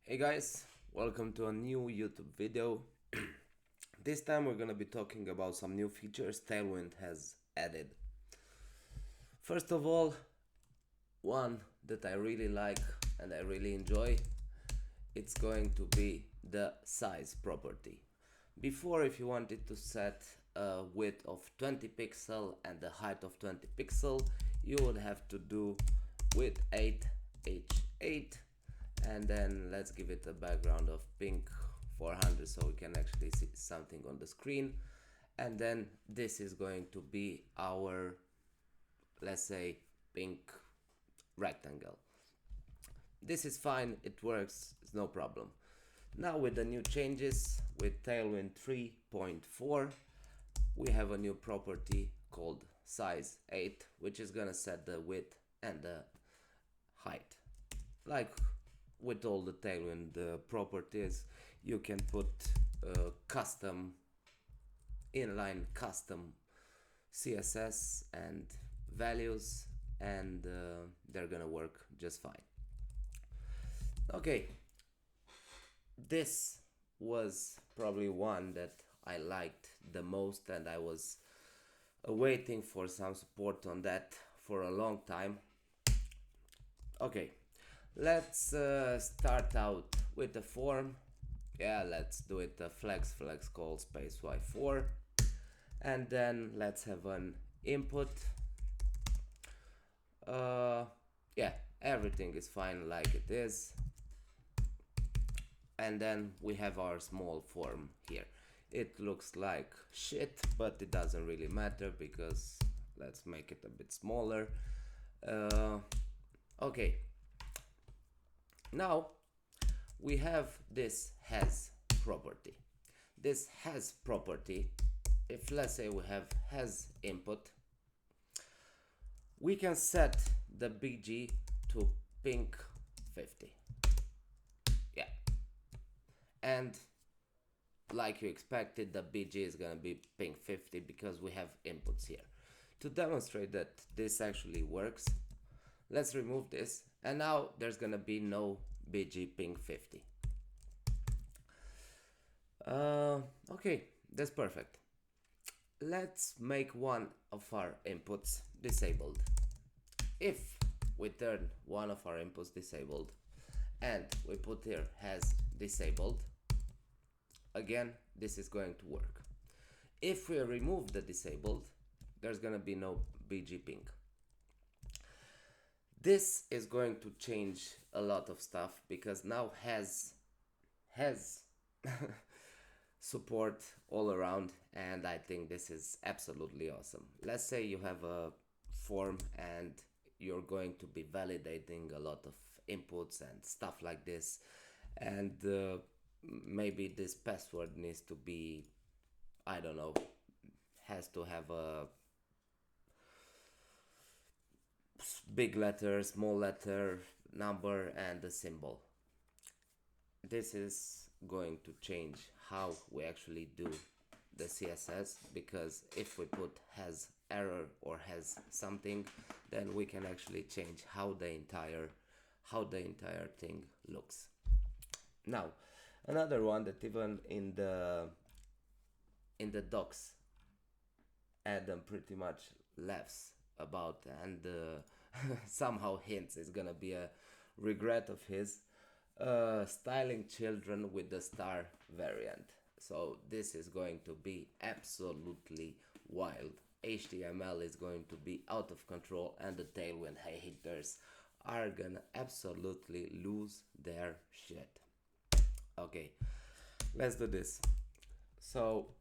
Hey guys, welcome to a new YouTube video. This time we're gonna be talking about some new features Tailwind has added. First of all, one that I really like and I really enjoy, it's going to be the size property. Before, if you wanted to set a width of 20 pixel and the height of 20 pixel, you would have to do width 8 h8, and then let's give it a background of pink 400 so we can actually see something on the screen. And then this is going to be our, let's say, pink rectangle. This is fine, it works, it's no problem. Now with the new changes, with Tailwind 3.4, we have a new property called size 8, which is gonna set the width and the height. Like with all the Tailwind properties, you can put custom inline custom CSS and values, and they're gonna work just fine. Okay, this was probably one that I liked the most, and I was waiting for some support on that for a long time. Okay, let's start out with the form. Yeah, let's do it flex call space y4, and then let's have an input. Yeah, everything is fine like it is. And then we have our small form here. It looks like shit, but it doesn't really matter because let's make it a bit smaller. Okay, now we have this has property. This has property, if let's say we have has input, we can set the BG to pink 50. Yeah, and like you expected, the BG is gonna be pink 50 because we have inputs here. To demonstrate that this actually works, let's remove this, and now there's gonna be no BG pink 50. Okay, that's perfect. Let's make one of our inputs disabled. If we turn one of our inputs disabled and we put here has disabled, again this is going to work. If we remove the disabled, there's gonna be no BG pink. This is going to change a lot of stuff because now has support all around, and I think this is absolutely awesome. Let's say you have a form and you're going to be validating a lot of inputs and stuff like this, and maybe this password needs to be, I don't know, has to have a big letter, small letter, number, and a symbol. This is going to change how we actually do the CSS, because if we put has error or has something, then we can actually change how the entire thing looks. Now, another one that even in the docs Adam pretty much laughs about, and somehow hints it's gonna be a regret of his, styling children with the star variant. So this is going to be absolutely wild. HTML is going to be out of control, and the Tailwind haters are gonna absolutely lose their shit. Okay, let's do this. So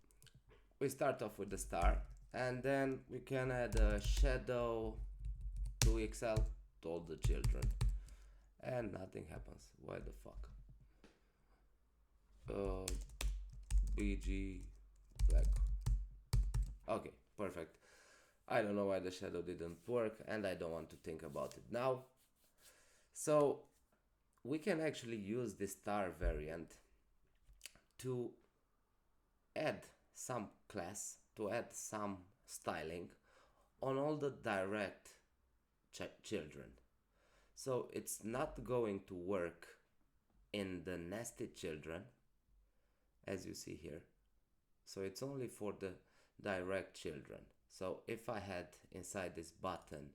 we start off with the star, and then we can add a shadow 2XL to all the children, and nothing happens. Why the fuck? BG black. Okay, perfect. I don't know why the shadow didn't work, and I don't want to think about it now. So we can actually use this star variant to add some class, to add some styling on all the direct children. So it's not going to work in the nested children, as you see here. So it's only for the direct children. So if I had inside this button,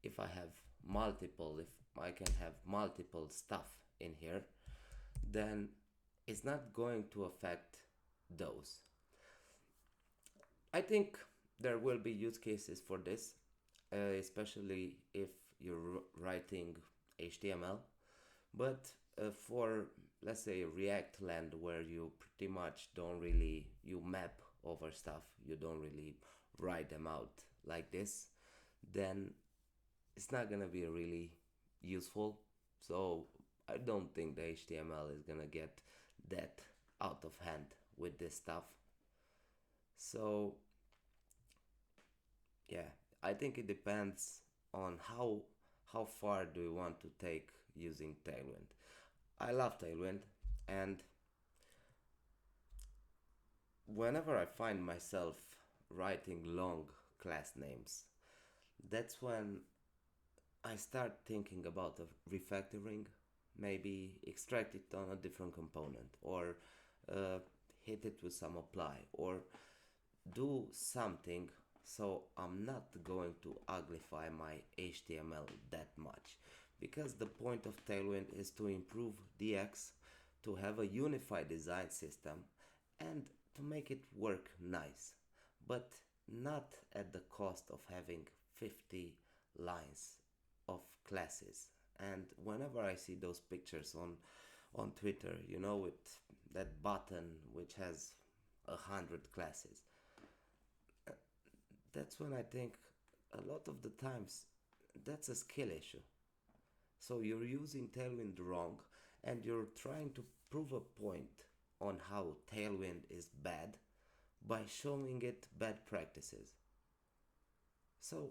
if I have multiple, if I can have multiple stuff in here, then it's not going to affect those. I think there will be use cases for this, especially if you're writing HTML. But for, let's say, React land, where you pretty much don't really, you map over stuff, you don't really write them out like this, then it's not gonna be really useful. So I don't think the HTML is gonna get that out of hand with this stuff. So yeah, I think it depends on how far do you want to take using Tailwind. I love Tailwind, and whenever I find myself writing long class names, that's when I start thinking about a refactoring, maybe extract it on a different component, or uh, hit it with some apply, or do something so I'm not going to uglify my HTML that much. Because the point of Tailwind is to improve DX, to have a unified design system, and to make it work nice, but not at the cost of having 50 lines of classes. And whenever I see those pictures on Twitter, you know, with that button which has 100 classes, that's when I think a lot of the times that's a skill issue. So you're using Tailwind wrong, and you're trying to prove a point on how Tailwind is bad by showing it bad practices. So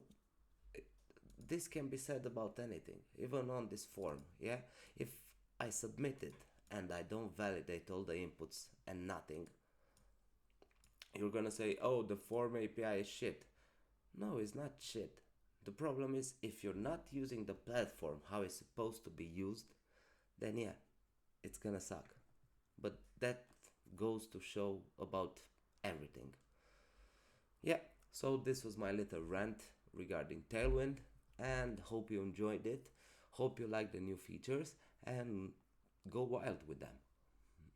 this can be said about anything, even on this form. Yeah, if I submit it and I don't validate all the inputs and nothing, you're gonna say, oh, the form API is shit. No, it's not shit. The problem is, if you're not using the platform how it's supposed to be used, then yeah, it's gonna suck. But that goes to show about everything. Yeah, so this was my little rant regarding Tailwind, and hope you enjoyed it. Hope you like the new features, and go wild with them.